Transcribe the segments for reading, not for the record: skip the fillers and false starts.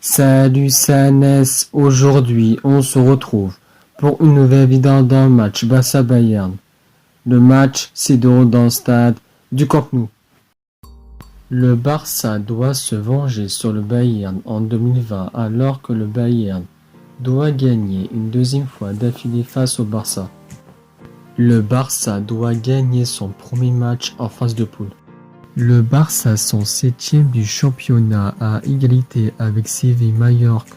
Salut Sanès, aujourd'hui on se retrouve pour une nouvelle vidéo d'un match Barça-Bayern. Le match s'est déroulé dans le stade du Camp Nou. Le Barça doit se venger sur le Bayern en 2020 alors que le Bayern doit gagner une deuxième fois d'affilée face au Barça. Le Barça doit gagner son premier match en phase de poule. Le Barça sont 7e du championnat à égalité avec Séville, Majorque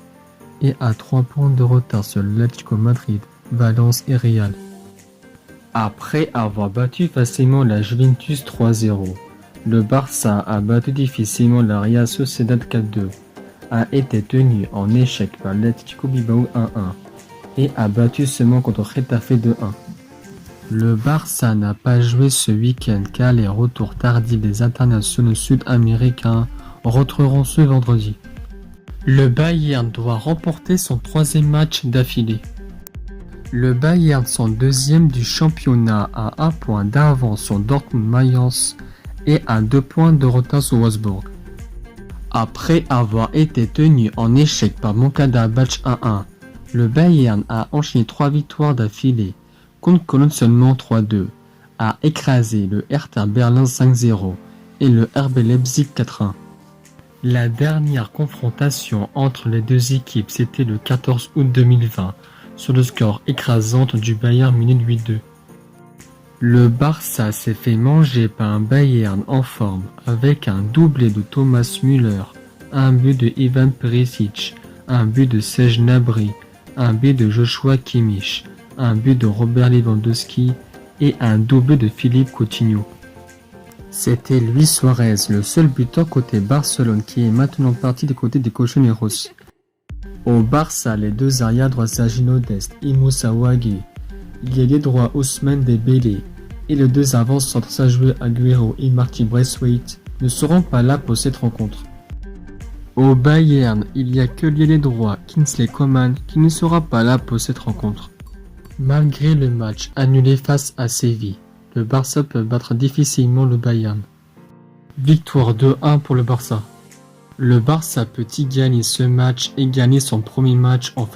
et à 3 points de retard sur l'Atlético Madrid, Valence et Real. Après avoir battu facilement la Juventus 3-0, le Barça a battu difficilement la Real Sociedad 4-2, a été tenu en échec par l'Atlético Bilbao 1-1 et a battu seulement contre Getafe 2-1. Le Barça n'a pas joué ce week-end car les retours tardifs des internationaux sud-américains rentreront ce vendredi. Le Bayern doit remporter son troisième match d'affilée. Le Bayern sont deuxième du championnat à 1 point d'avance sur Dortmund Mayence et à 2 points de retard sur Wolfsburg. Après avoir été tenu en échec par Mönchengladbach 1-1, le Bayern a enchaîné 3 victoires d'affilée contre Cologne seulement 3-2, a écrasé le Hertha Berlin 5-0 et le RB Leipzig 4-1. La dernière confrontation entre les deux équipes c'était le 14 août 2020 sur le score écrasant du Bayern Munich 8-2. Le Barça s'est fait manger par un Bayern en forme avec un doublé de Thomas Müller, un but de Ivan Perisic, un but de Serge Gnabry, un but de Joshua Kimmich, un but de Robert Lewandowski et un doublé de Philippe Coutinho. C'était Luis Suarez, le seul buteur côté Barcelone qui est maintenant parti du côté des Cochoneros. Au Barça, les deux arrières droits Sergio Dest et Moussa Wagué, l'ailier droit Ousmane Dembélé et les deux avant-centres Sergio Agüero et Martin Braithwaite ne seront pas là pour cette rencontre. Au Bayern, il n'y a que l'ailier droit Kingsley Coman qui ne sera pas là pour cette rencontre. Malgré le match annulé face à Séville, le Barça peut battre difficilement le Bayern. Victoire 2-1 pour le Barça. Le Barça peut y gagner ce match et gagner son premier match en